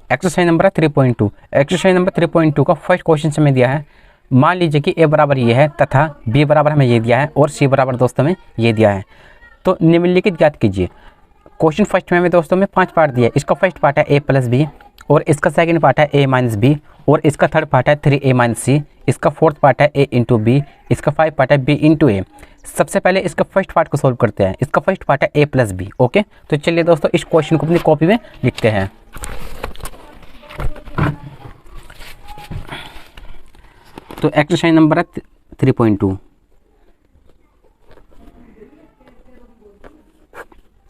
Exercise number है 3.2। Exercise number 3.2 का first question हमें दिया है, मान लीजिए कि ए बराबर ये है तथा बी बराबर हमें ये दिया है और सी बराबर दोस्तों में ये दिया है, तो निम्नलिखित ज्ञात कीजिए। क्वेश्चन फर्स्ट में हमें दोस्तों में 5 पार्ट दिया है। इसका फर्स्ट पार्ट है ए प्लस बी, और इसका सेकंड पार्ट है ए माइनस बी, और इसका थर्ड पार्ट है 3a माइनस सी, इसका फोर्थ पार्ट है a इंटू बी, इसका 5 पार्ट है b इंटू ए। सबसे पहले इसका फर्स्ट पार्ट को सॉल्व करते हैं। इसका फर्स्ट पार्ट है a प्लस बी। ओके, तो चलिए दोस्तों इस क्वेश्चन को अपनी कॉपी में लिखते हैं। तो एक्सरसाइज नंबर है 3.2।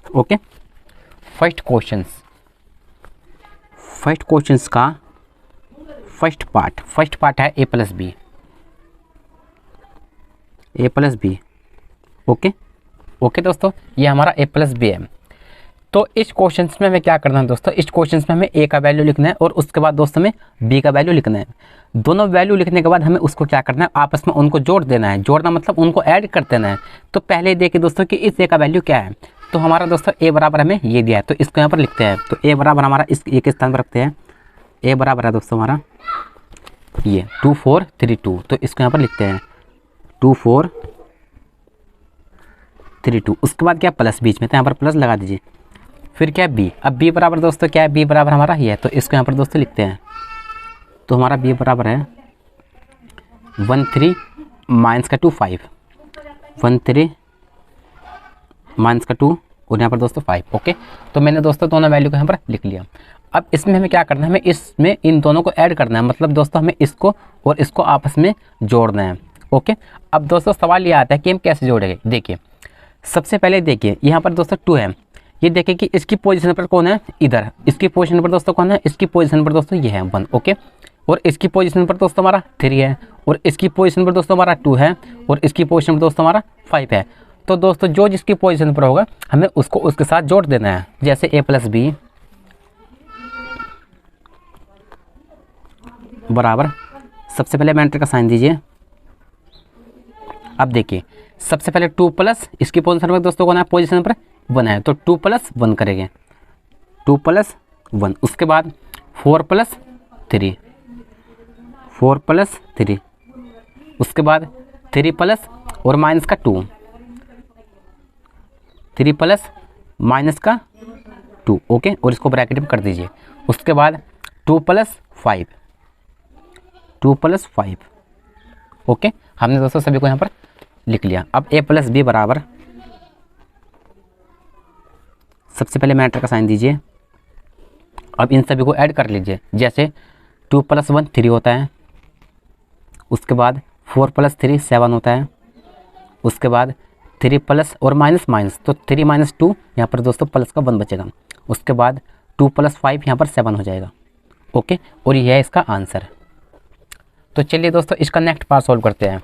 ओके, फर्स्ट क्वेश्चंस का फर्स्ट पार्ट है ए प्लस बी। ओके दोस्तों, ये हमारा ए प्लस बी है। तो इस क्वेश्चंस में हमें क्या करना है दोस्तों, इस क्वेश्चंस में हमें ए का वैल्यू लिखना है और उसके बाद दोस्तों में बी का वैल्यू लिखना है। दोनों वैल्यू लिखने के बाद हमें उसको क्या करना है, आपस में उनको जोड़ देना है। जोड़ना मतलब उनको ऐड कर देना है। तो पहले देखिए दोस्तों कि इस ए का वैल्यू क्या है। तो हमारा दोस्तों ए बराबर हमें ये दिया है, तो इसको यहाँ पर लिखते हैं। तो ए बराबर हमारा इस एक स्थान पर रखते हैं। ए बराबर है दोस्तों हमारा ये 2 4 3 2, तो इसको यहाँ पर लिखते हैं 2 4 3 2। उसके बाद क्या प्लस बीच में, तो यहाँ पर प्लस लगा दीजिए। फिर क्या है बी। अब बी बराबर दोस्तों क्या है, बी बराबर हमारा ये है, तो इसको यहाँ पर दोस्तों लिखते हैं। तो हमारा बी बराबर है 1 3 माइनस का 2 5, 1 3 माइनस का 2 और यहाँ पर दोस्तों 5। ओके, तो मैंने दोस्तों दोनों वैल्यू को यहाँ पर लिख लिया। अब इसमें हमें क्या करना है, हमें इसमें इन दोनों को ऐड करना है। मतलब दोस्तों हमें इसको और इसको आपस में जोड़ना है। ओके, अब दोस्तों सवाल ये आता है कि हम कैसे जोड़ेंगे। देखिए सबसे पहले देखिए यहाँ पर दोस्तों 2 है। ये देखिए कि इसकी पोजीशन पर कौन है, इधर। इसकी पोजीशन पर दोस्तों कौन है, इसकी पोजीशन पर दोस्तों ये है 1। ओके, और इसकी पोजीशन पर दोस्तों हमारा 3 है, और इसकी पोजीशन पर दोस्तों हमारा 2 है, और इसकी पोजीशन पर दोस्तों हमारा 5 है। तो दोस्तों जो जिसकी पोजीशन पर होगा हमें उसको उसके साथ जोड़ देना है। जैसे ए प्लस बी बराबर, सबसे पहले मेंटर का साइन दीजिए। अब देखिए सबसे पहले 2 प्लस इसकी पोजीशन पर दोस्तों कौन है, पोजीशन पर 1 है, तो 2 + 1 करेंगे, 2 + 1। उसके बाद 4 + 3, 4 + 3। उसके बाद 3 प्लस और माइनस का 2, 3 प्लस माइनस का 2। ओके, और इसको ब्रैकेट में कर दीजिए। उसके बाद 2 + 5, 2 + 5। ओके, हमने दोस्तों सभी को यहाँ पर लिख लिया। अब ए प्लस बी बराबर, सबसे पहले मैटर का साइन दीजिए। अब इन सभी को ऐड कर लीजिए। जैसे 2 + 1 3 होता है, उसके बाद 4 + 3 7 होता है, उसके बाद 3 प्लस और माइनस माइनस, तो 3 - 2 यहाँ पर दोस्तों प्लस का 1 बचेगा। उसके बाद 2 + 5 यहाँ पर 7 हो जाएगा। ओके, और यह है इसका आंसर। तो चलिए दोस्तों इसका नेक्स्ट पार्ट सॉल्व करते हैं।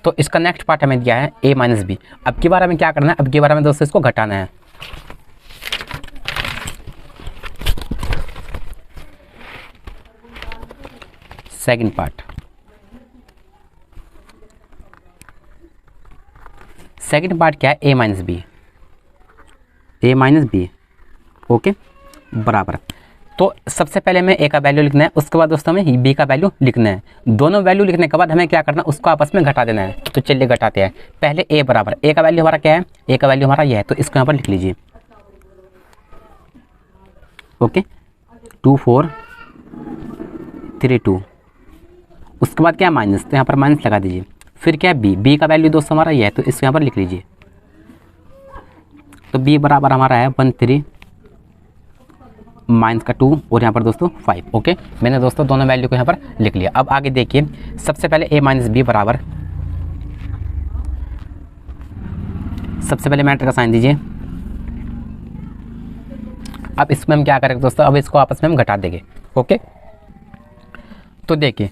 तो इसका नेक्स्ट पार्ट हमें दिया है a माइनस बी। अब की बार हमें क्या करना है, अब की बार हमें दोस्तों इसको घटाना है। सेकंड पार्ट, क्या है a माइनस बी। ओके, बराबर। तो सबसे पहले हमें a का वैल्यू लिखना है, उसके बाद दोस्तों हमें b का वैल्यू लिखना है। दोनों वैल्यू लिखने के बाद हमें क्या करना है, उसको आपस में घटा देना है। तो चलिए घटाते हैं। पहले a बराबर, a का वैल्यू हमारा क्या है, a का वैल्यू हमारा यह है, तो इसको यहाँ पर लिख लीजिए। ओके, 2 4 3 2। उसके बाद क्या है माइनस, तो यहाँ पर माइनस लगा दीजिए। फिर क्या है b का वैल्यू दोस्तों हमारा यह है, तो इसको यहाँ पर लिख लीजिए। तो b बराबर हमारा है 1 3 माइनस का 2 और यहाँ पर दोस्तों 5। ओके, मैंने दोस्तों दोनों वैल्यू को यहाँ पर लिख लिया। अब आगे देखिए, सबसे पहले a माइनस बी बराबर, सबसे पहले मैटर का साइन दीजिए। अब इसमें हम क्या करेंगे दोस्तों, अब इसको आपस में हम घटा देंगे। ओके, तो देखिए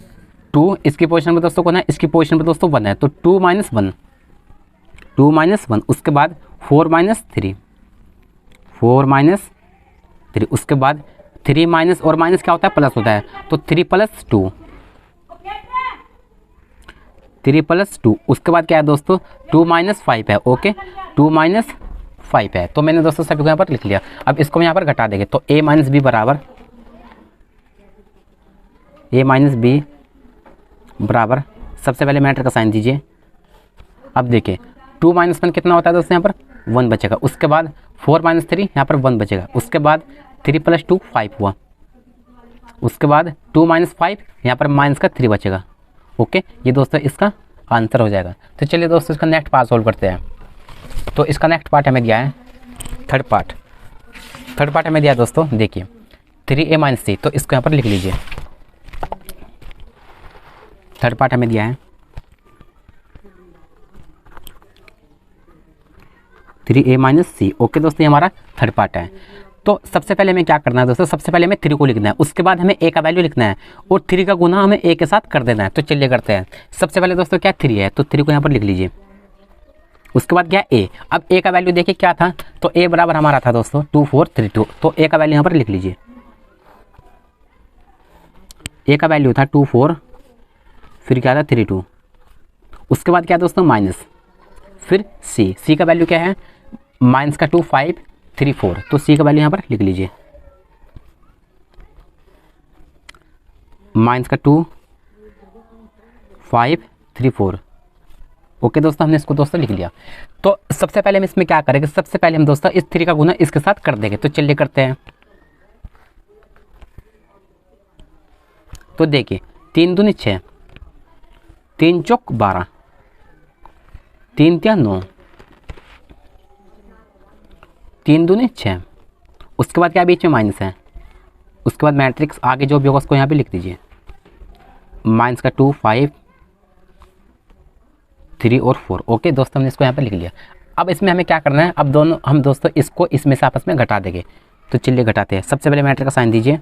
2 इसकी पोजीशन पर दोस्तों कौन है, इसकी पोजीशन पर दोस्तों 1 है, तो 2 - 1, 2 - 1। उसके बाद 4 - 3, 4 - 3। उसके बाद 3 माइनस और माइनस क्या होता है, प्लस होता है, तो 3 + 2, 3 + 2। उसके बाद क्या है दोस्तों, 2 - 5 है। ओके, 2 - 5 है। तो मैंने दोस्तों सभी को यहाँ पर लिख लिया। अब इसको यहाँ पर घटा देंगे तो a माइनस बी बराबर सबसे पहले मैट्रिक्स का साइन दीजिए। अब देखिए 2 - 1 कितना होता है दोस्तों, यहाँ पर 1 बचेगा। उसके बाद 4 - 3 यहाँ पर 1 बचेगा। उसके बाद 3 + 2 5 हुआ। उसके बाद 2 - 5 यहाँ पर माइनस का 3 बचेगा। ओके, ये दोस्तों इसका आंसर हो जाएगा। तो चलिए दोस्तों इसका नेक्स्ट पार्ट सॉल्व करते हैं। तो इसका नेक्स्ट पार्ट हमें दिया है थर्ड पार्ट हमें दिया है दोस्तों, देखिए 3a - c, तो इसको यहाँ पर लिख लीजिए। थर्ड पार्ट हमें दिया है 3a - c। ओके दोस्तों, ये हमारा थर्ड पार्ट है। तो सबसे पहले हमें क्या करना है दोस्तों, सबसे पहले हमें 3 को लिखना है। उसके बाद हमें a का वैल्यू लिखना है और 3 का गुना हमें a के साथ कर देना है। तो चलिए करते हैं। सबसे पहले दोस्तों क्या 3 है, तो 3 को यहाँ पर लिख लीजिए। उसके बाद क्या a, अब a का वैल्यू देखिए क्या था, तो a बराबर हमारा था दोस्तों 2 4 3 2, तो a का वैल्यू यहाँ पर लिख लीजिए। a का वैल्यू था 2 4, फिर क्या था 3 2। उसके बाद क्या दोस्तों माइनस, फिर c का वैल्यू क्या है, माइनस का 2 5 3 4, तो c का वैल्यू यहाँ पर लिख लीजिए। माइनस का 2 5 3 4। ओके दोस्तों, हमने इसको दोस्तों लिख लिया। तो सबसे पहले हम इसमें क्या करेंगे, सबसे पहले हम दोस्तों इस 3 का गुना इसके साथ कर देंगे। तो चलिए करते हैं। तो देखिए 3 दूनी 6, 3 चौक 12, 3 3 9, 3 दूनी 6। उसके बाद क्या बीच में माइनस है। उसके बाद मैट्रिक्स आगे जो भी होगा उसको यहाँ पे लिख दीजिए। माइनस का 2 5 3 और 4। ओके दोस्तों, हमने इसको यहाँ पे लिख लिया। अब इसमें हमें क्या करना है, अब दोनों हम दोस्तों इसको इसमें से आपस में घटा देंगे। तो चलिए घटाते हैं। सबसे पहले मैट्रिक्स का साइन दीजिए।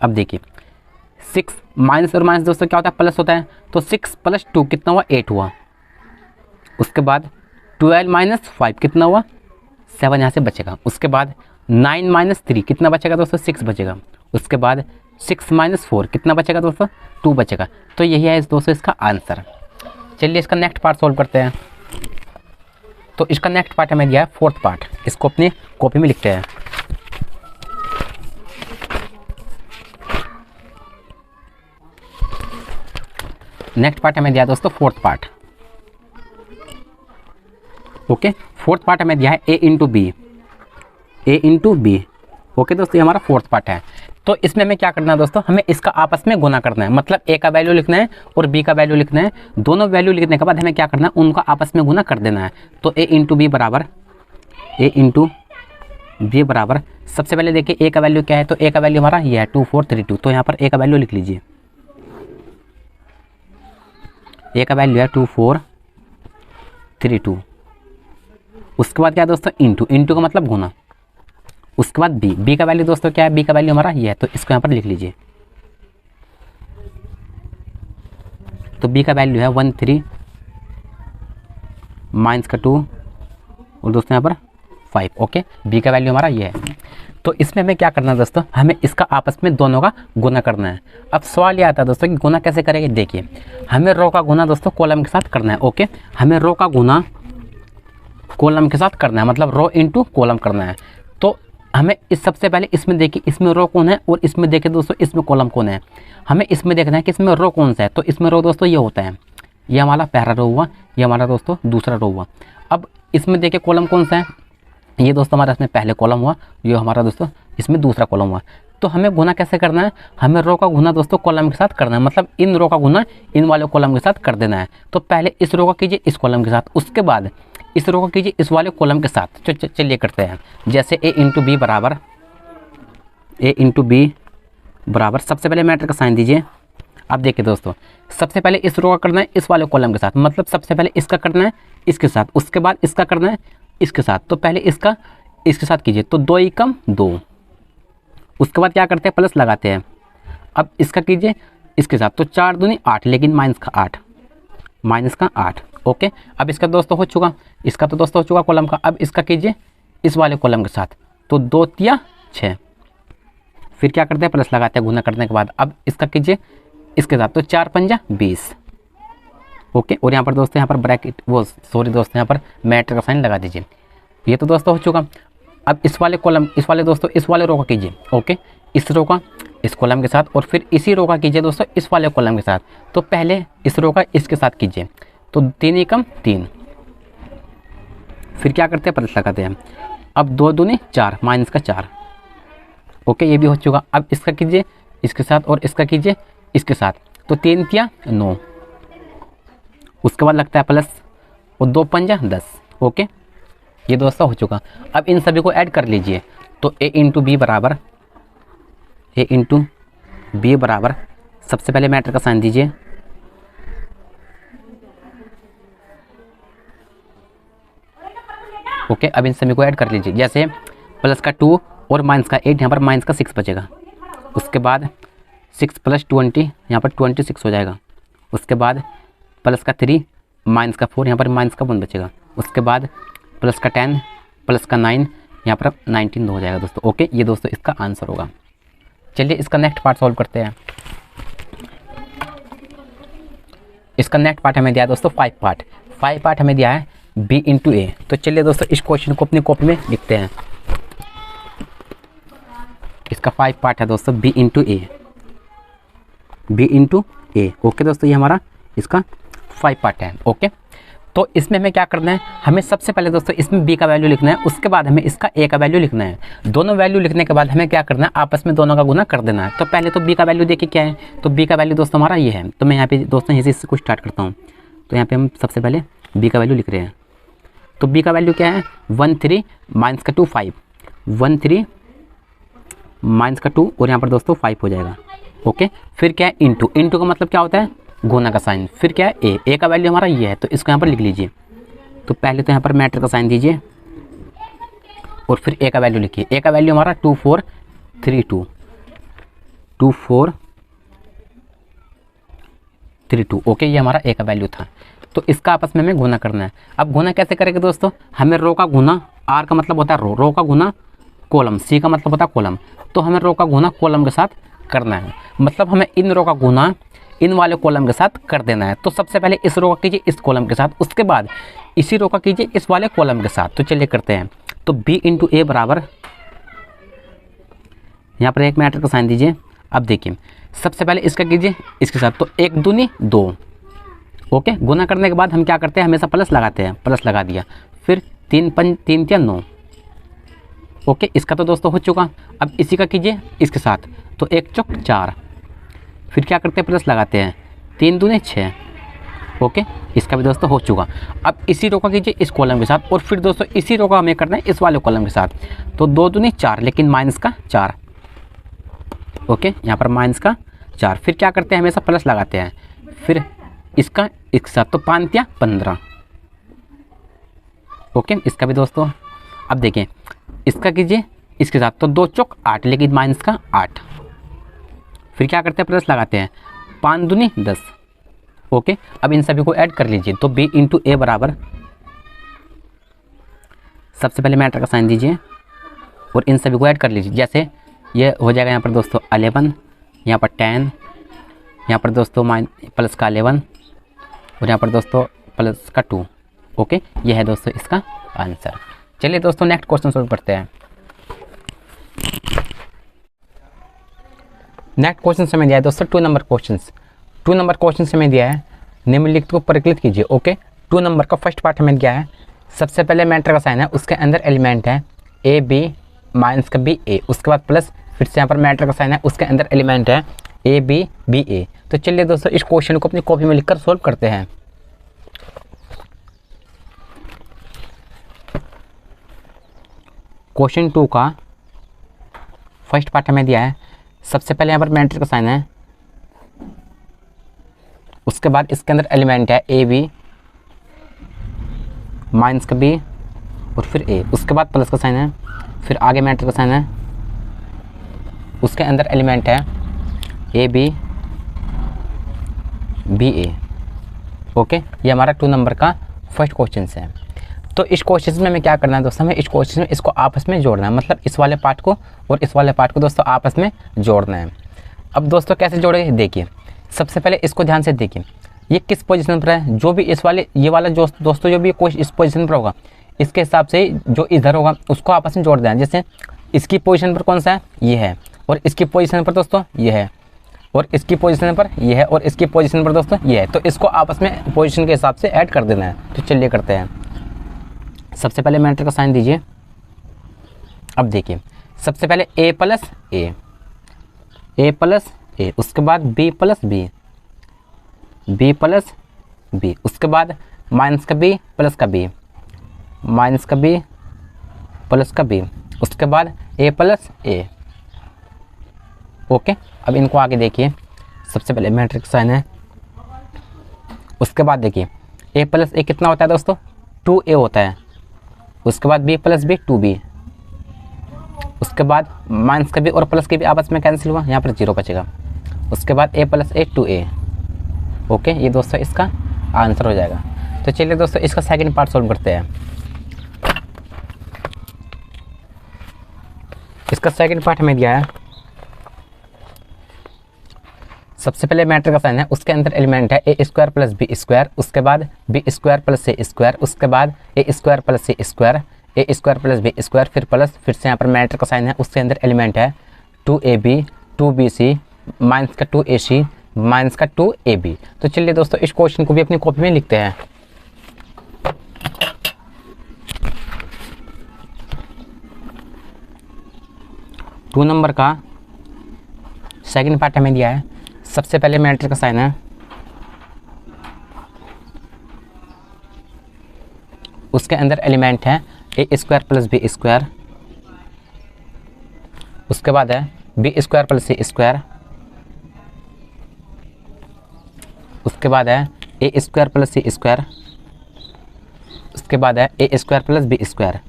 अब देखिए 6 माइनस और माइनस दोस्तों क्या होता है, प्लस होता है। तो 6 + 2 कितना हुआ, 8 हुआ। उसके बाद 12 - 5 कितना हुआ, 7 यहाँ से बचेगा। उसके बाद 9 - 3 कितना बचेगा दोस्तों, 6 बचेगा। उसके बाद 6 - 4 कितना बचेगा दोस्तों, 2 बचेगा। तो यही है दोस्तों इसका आंसर। चलिए इसका नेक्स्ट पार्ट सॉल्व करते हैं। तो इसका नेक्स्ट पार्ट हमें दिया है फोर्थ पार्ट, इसको अपनी कॉपी में लिखते हैं। नेक्स्ट पार्ट हमें दिया है दोस्तों fourth part. Okay, fourth part हमें दिया है a इंटू बी। ओके दोस्तों, ये हमारा फोर्थ पार्ट है। तो इसमें हमें क्या करना है दोस्तों, हमें इसका आपस में गुना करना है। मतलब a का वैल्यू लिखना है और b का वैल्यू लिखना है। दोनों वैल्यू लिखने के बाद हमें क्या करना है, उनका आपस में गुना कर देना है। तो a इंटू बी बराबर सबसे पहले देखिए a का वैल्यू क्या है, तो a का वैल्यू हमारा ये है 2 4 3 2। तो यहाँ पर a का वैल्यू लिख लीजिए। a का वैल्यू है 2 4 3 2। उसके बाद क्या है दोस्तों, इंटू का मतलब गुना। उसके बाद बी का वैल्यू दोस्तों क्या है, बी का वैल्यू हमारा ये है। तो इसको यहाँ पर लिख लीजिए। तो बी का वैल्यू है 1 3 माइनस का 2 और दोस्तों यहाँ पर 5। ओके, बी का वैल्यू हमारा ये है। तो इसमें हमें क्या करना है दोस्तों, हमें इसका आपस में दोनों का गुना करना है। अब सवाल ये आता है दोस्तों कि गुना कैसे करेंगे। देखिए हमें रो का गुना दोस्तों कॉलम के साथ करना है। ओके, हमें रो का गुना कॉलम के साथ करना है, मतलब रो इंटू कॉलम करना है। तो हमें इस सबसे पहले इसमें देखिए, इसमें रो कौन है और इसमें देखिए दोस्तों इसमें कॉलम कौन है। हमें इसमें देखना है कि इसमें रो कौन सा है। तो इसमें रो दोस्तों ये होता है, ये हमारा पहला रो हुआ, ये हमारा दोस्तों दूसरा रो हुआ। अब इसमें देखिए कॉलम कौन सा है, ये दोस्तों हमारा इसमें पहले कॉलम हुआ, ये हमारा दोस्तों इसमें दूसरा कॉलम हुआ। तो हमें गुना कैसे करना है, हमें रो का गुना दोस्तों कॉलम के साथ करना है। मतलब इन रो का गुना इन वाले कॉलम के साथ कर देना है। तो पहले इस रो का कीजिए इस कॉलम के साथ, उसके बाद इस रो को कीजिए इस वाले कॉलम के साथ। चलिए करते हैं। जैसे a इंटू बी बराबर सबसे पहले मैट्रिक्स का साइन दीजिए। अब देखिए दोस्तों, सबसे पहले इस रो का करना है इस वाले कॉलम के साथ, मतलब सबसे पहले इसका करना है इसके साथ, उसके बाद इसका करना है इसके साथ। तो पहले इसका इसके साथ कीजिए, तो 2 एकम 2। उसके बाद क्या करते हैं, प्लस लगाते हैं। अब इसका कीजिए इसके साथ, तो 4 दूनी 8, लेकिन माइनस का 8। ओके, अब इसका दोस्तों हो चुका, इसका तो दोस्तों हो चुका कॉलम का। अब इसका कीजिए इस वाले कॉलम के साथ, तो 2 3 6। फिर क्या करते हैं, प्लस लगाते हैं गुना करने के बाद। अब इसका कीजिए इसके साथ, तो 4 5 20। ओके, और यहाँ पर दोस्तों यहाँ पर ब्रैकेट वो सॉरी दोस्तों यहाँ पर मैट्रिक्स का साइन लगा दीजिए। ये तो दोस्तों हो चुका। अब इस वाले कॉलम, इस वाले दोस्तों इस वाले रो का कीजिए, ओके, इस रो का इस कॉलम के साथ, और फिर इसी रो का कीजिए दोस्तों इस वाले कॉलम के साथ। तो पहले इस रो का इसके साथ कीजिए, तो 3 एकम 3, फिर क्या करते हैं प्लस लगाते हैं। अब 2 दूनी 4 माइनस का 4, ओके, ये भी हो चुका। अब इसका कीजिए इसके साथ और इसका कीजिए इसके साथ, तो 3 तिया 9, उसके बाद लगता है प्लस, और 2 पंजा 10, ओके, ये दोस्तों हो चुका। अब इन सभी को ऐड कर लीजिए, तो a इंटू बी बराबर, a इंटू बी बराबर, सबसे पहले मैटर का साइन दीजिए, ओके। अब इन सभी को ऐड कर लीजिए, जैसे प्लस का 2 और माइनस का 8, यहाँ पर माइनस का 6 बचेगा। उसके बाद 6 प्लस 20, यहाँ पर 26 हो जाएगा। उसके बाद प्लस का 3 माइनस का 4, यहाँ पर माइनस का 1 बचेगा। उसके बाद प्लस का 10 प्लस का 9, यहाँ पर 19 हो जाएगा दोस्तों, ओके। ये दोस्तों इसका आंसर होगा। चलिए इसका नेक्स्ट पार्ट सॉल्व करते हैं। इसका नेक्स्ट पार्ट हमें दिया है दोस्तों 5 पार्ट हमें दिया है b इंटू ए। तो चलिए दोस्तों इस क्वेश्चन को अपनी कॉपी में लिखते हैं। इसका 5 पार्ट है दोस्तों b इंटू ए, ओके दोस्तों, ये हमारा इसका 5 पार्ट है, ओके। तो इसमें हमें क्या करना है, हमें सबसे पहले दोस्तों इसमें b का वैल्यू लिखना है, उसके बाद हमें इसका a का वैल्यू लिखना है। दोनों वैल्यू लिखने के बाद हमें क्या करना है, आपस में दोनों का गुना कर देना है। तो पहले तो b का वैल्यू देखिए क्या है, तो b का वैल्यू दोस्तों हमारा ये है। तो मैं यहाँ पे दोस्तों यहीं से इससे कुछ स्टार्ट करता हूँ। तो यहाँ पे हम सबसे पहले b का वैल्यू लिख रहे हैं। तो b का वैल्यू क्या है, 13 माइनस का 2 5, 13 माइनस का 2 और यहाँ पर दोस्तों 5 हो जाएगा, ओके। फिर क्या है इंटू का मतलब क्या होता है, गुना का साइन। फिर क्या है ए का वैल्यू हमारा ये है, तो इसको यहाँ पर लिख लीजिए। तो पहले तो यहाँ पर मैटर का साइन दीजिए और फिर ए का वैल्यू लिखिए। ए का वैल्यू हमारा 2432, 2432, ओके, ये हमारा ए का वैल्यू था। तो इसका आपस में हमें गुना करना है। अब गुना कैसे करेंगे दोस्तों, हमें रो का गुना, आर का मतलब होता है रो का गुना कॉलम, सी का मतलब होता है कॉलम। तो हमें रो का गुना कॉलम के साथ करना है, मतलब हमें इन रो का गुना इन वाले कॉलम के साथ कर देना है। तो सबसे पहले इस रो का कीजिए इस कॉलम के साथ, उसके बाद इसी रो का कीजिए इस वाले कॉलम के साथ। तो चलिए करते हैं। तो b इंटू ए बराबर, यहाँ पर एक मैटर का साइन दीजिए। अब देखिए सबसे पहले इसका कीजिए इसके साथ, तो 1 दूनी 2, ओके। गुना करने के बाद हम क्या करते हैं, हमेशा प्लस लगाते हैं, प्लस लगा दिया। फिर 3 तिया 9, ओके, इसका तो दोस्तों हो चुका। अब इसी का कीजिए इसके साथ, तो 1 चौक 4, फिर क्या करते हैं प्लस लगाते हैं, 3 दूनी 6, ओके, इसका भी दोस्तों हो चुका। अब इसी रो का कीजिए इस कॉलम के साथ, और फिर दोस्तों इसी रो का हमें करना है इस वाले कॉलम के साथ। तो 2 दूनी 4, लेकिन माइनस का 4, ओके, यहाँ पर माइनस का 4। फिर क्या करते हैं, हमेशा प्लस लगाते हैं। फिर इसका इसके साथ, तो 5 तिया 15, ओके, इसका भी दोस्तों। अब देखें इसका कीजिए इसके साथ, तो 2 चौक 8, लेकिन माइनस का 8। फिर क्या करते हैं प्लस लगाते हैं, 5 दूनी 10, ओके। अब इन सभी को ऐड कर लीजिए। तो b इंटू ए बराबर, सबसे पहले मैटर का साइन दीजिए और इन सभी को ऐड कर लीजिए। जैसे ये हो जाएगा यहाँ पर दोस्तों 11, यहाँ पर 10, यहाँ पर दोस्तों प्लस का 11 और यहाँ पर दोस्तों प्लस का 2, ओके। ये है दोस्तों इसका आंसर। चलिए दोस्तों नेक्स्ट क्वेश्चन सॉल्व करते हैं। नेक्स्ट क्वेश्चन हमें दिया है दोस्तों 2 नंबर क्वेश्चन हमें दिया है। निम्नलिखित को परिकलित कीजिए, ओके। 2 नंबर का फर्स्ट पार्ट हमें दिया है। सबसे पहले मैटर का साइन है, उसके अंदर एलिमेंट है ए बी माइनस का बी ए, उसके बाद प्लस, फिर से यहाँ पर मैटर का साइन है, उसके अंदर एलिमेंट है ए बी बी ए। तो चलिए दोस्तों इस क्वेश्चन को अपनी कॉपी में लिखकर सोल्व करते हैं। क्वेश्चन 2 का फर्स्ट पार्ट हमें दिया है। सबसे पहले यहाँ पर मैटर का साइन है, उसके बाद इसके अंदर एलिमेंट है ए बी माइनस का बी और फिर ए, उसके बाद प्लस का साइन है, फिर आगे मैटर का साइन है, उसके अंदर एलिमेंट है A B B A, okay. ये हमारा 2 नंबर का फर्स्ट क्वेश्चन है। तो इस क्वेश्चन में हमें क्या करना है दोस्तों, हमें इस क्वेश्चन में इसको आपस में जोड़ना है, मतलब इस वाले पार्ट को और इस वाले पार्ट को दोस्तों आपस में जोड़ना है। अब दोस्तों कैसे जोड़ेंगे, देखिए सबसे पहले इसको ध्यान से देखिए, ये किस पोजीशन पर है, जो भी इस वाले ये वाला जो दोस्तों जो भी कोई इस पोजीशन पर होगा, इसके हिसाब से जो इधर होगा उसको आपस में जोड़ देना। जैसे इसकी पोजीशन पर कौन सा है, ये है, और इसकी पोजीशन पर दोस्तों ये है, और इसकी पोजीशन पर ये है, और इसकी पोजीशन पर दोस्तों ये है। तो इसको आपस में पोजीशन के हिसाब से ऐड कर देना है। तो चलिए करते हैं। सबसे पहले मैट्रिक्स का साइन दीजिए। अब देखिए सबसे पहले a plus A plus A, उसके बाद b plus B plus B, उसके बाद माइनस का b प्लस का b, माइनस का b प्लस का b, उसके बाद a प्लस ए। ओके, अब इनको आगे देखिए। सबसे पहले मैट्रिक्स साइन है, उसके बाद देखिए a प्लस ए कितना होता है दोस्तों, 2a होता है। उसके बाद b प्लस बी 2b, उसके बाद माइनस का b और प्लस के भी आपस में कैंसिल हुआ, यहाँ पर 0 बचेगा। उसके बाद a plus A 2a। Okay, ये दोस्तों इसका आंसर हो जाएगा। तो चलिए दोस्तों इसका सेकंड पार्ट सॉल्व करते हैं। इसका सेकंड पार्ट हमें दिया है। सबसे पहले मैट्रिक्स का साइन है, उसके अंदर एलिमेंट है ए स्क्वायर प्लस बी स्क्वायर, उसके बाद B square plus C square, उसके बाद A square plus C square, A square plus B square, फिर प्लस, फिर से यहाँ पर मैट्रिक्स का साइन है, उसके अंदर एलिमेंट है 2ab 2bc माइनस का 2ac माइनस का 2ab। तो चलिए दोस्तों इस क्वेश्चन को भी अपनी कॉपी में लिखते हैं। टू नंबर का सेकंड पार्ट हमें दिया है। सबसे पहले मैट्रिक्स का साइन है, उसके अंदर एलिमेंट है ए स्क्वायर प्लस बी स्क्वायर, उसके बाद है B square plus C square, उसके बाद है ए स्क्वायर प्लस सी स्क्वायर, उसके बाद है ए स्क्वायर प्लस बी स्क्वायर,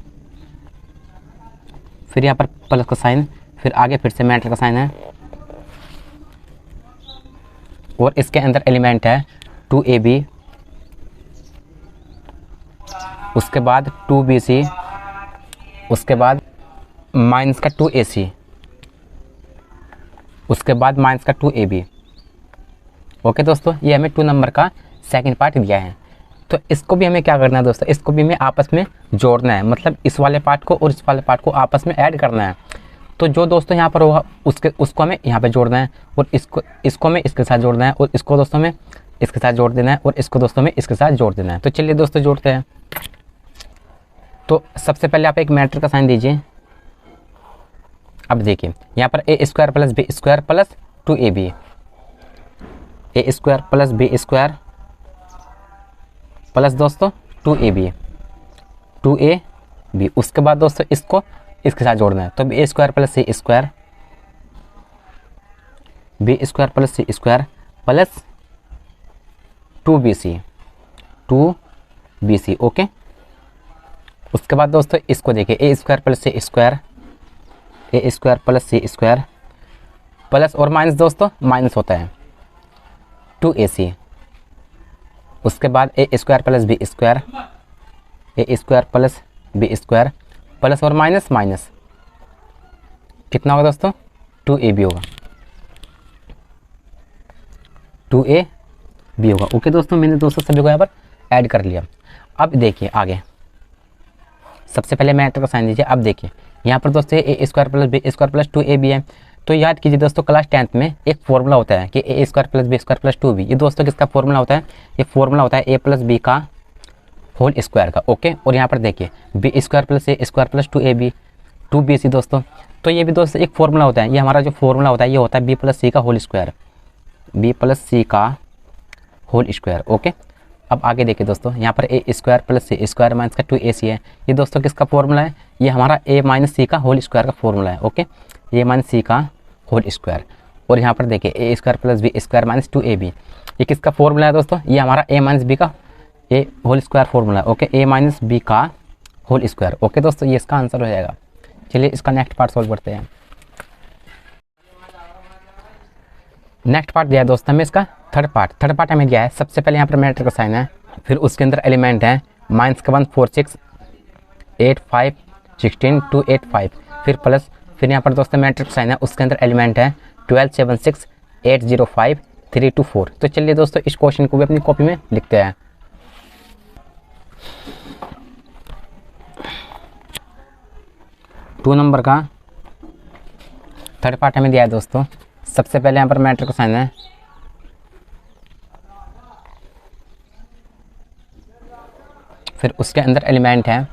फिर यहाँ पर प्लस का साइन, फिर आगे फिर से मैट्रिक्स का साइन है, और इसके अंदर एलिमेंट है 2ab, उसके बाद 2bc, उसके बाद माइनस का 2ac, उसके बाद माइनस का 2ab। ओके दोस्तों, ये हमें 2 नंबर का सेकंड पार्ट दिया है। तो इसको भी हमें क्या करना है दोस्तों, इसको भी हमें आपस में जोड़ना है, मतलब इस वाले पार्ट को और इस वाले पार्ट को आपस में ऐड करना है। तो जो दोस्तों यहाँ पर होगा उसको हमें यहाँ पे जोड़ना है, और इसको हमें इसके साथ जोड़ना है, और इसको दोस्तों में इसके साथ जोड़ देना है, और इसको दोस्तों में इसके साथ जोड़ देना है। तो चलिए दोस्तों जोड़ते हैं। तो सबसे पहले आप एक मैट्रिक्स का साइन दीजिए। अब देखिए यहाँ पर A square plus B square plus 2ab, A square plus B square plus दोस्तों 2ab 2ab। उसके बाद दोस्तों इसको इसके साथ जोड़ना है। तो B square plus C square, B square plus C square plus 2bc। Okay, उसके बाद दोस्तों इसको देखिए A square plus C square, A square plus C square plus और माइनस दोस्तों माइनस होता है 2ac। उसके बाद A square plus B square, A square plus B square plus और माइनस माइनस कितना होगा दोस्तों, 2ab होगा, 2ab होगा। ओके दोस्तों, मैंने दोस्तों सभी को यहाँ पर ऐड कर लिया। अब देखिए आगे, सबसे पहले मैट्रिक्स का साइन दीजिए। अब देखिए यहाँ पर दोस्तों A square plus B square plus 2ab है। तो याद कीजिए दोस्तों क्लास 10th में एक फॉर्मूला होता है कि A square plus B square plus 2b। ये दोस्तों किसका फॉर्मूला होता है, ये फॉर्मूला होता है ए प्लस बी का होल स्क्वायर का। ओके, और यहाँ पर देखिए बी स्क्वायर प्लस ए स्क्वायर प्लस 2ab 2bc दोस्तों। तो ये भी दोस्तों एक फॉर्मूला होता है। ये हमारा जो फॉर्मूला होता है ये होता है बी प्लस सी का होल स्क्वायर, बी प्लस सी का होल स्क्वायर। ओके, अब आगे देखिए दोस्तों यहाँ पर A square plus C square minus का 2ac है। ये दोस्तों किसका फॉर्मूला है, ये हमारा ए माइनस सी का होल स्क्वायर का फॉर्मूला है। ओके, ए माइनस सी का होल स्क्वायर। और यहाँ पर देखिए A square plus B square minus 2ab, ये किसका फॉर्मूला है दोस्तों, ये हमारा ए माइनस बी का ए होल स्क्वायर फॉर्मूला है। ओके, ए माइनस बी का होल स्क्वायर। ओके दोस्तों, ये इसका आंसर हो जाएगा। चलिए इसका नेक्स्ट पार्ट सॉल्व करते हैं। नेक्स्ट पार्ट दिया है दोस्तों हमें इसका थर्ड पार्ट हमें दिया है। सबसे पहले यहाँ पर मैट्रिक्स का साइन है, फिर उसके अंदर एलिमेंट है माइनस का 1 4 6 8 5 16 2 8 5, फिर प्लस, फिर यहाँ पर दोस्तों मैट्रिक्स साइन है, उसके अंदर एलिमेंट है 12 7 6 8 0 5 3 2 4। तो चलिए दोस्तों इस क्वेश्चन को भी अपनी कॉपी में लिखते हैं। 2 नंबर का थर्ड पार्ट हमें दिया है दोस्तों। सबसे पहले यहाँ पर मैट्रिक्स का साइन है, फिर उसके अंदर एलिमेंट है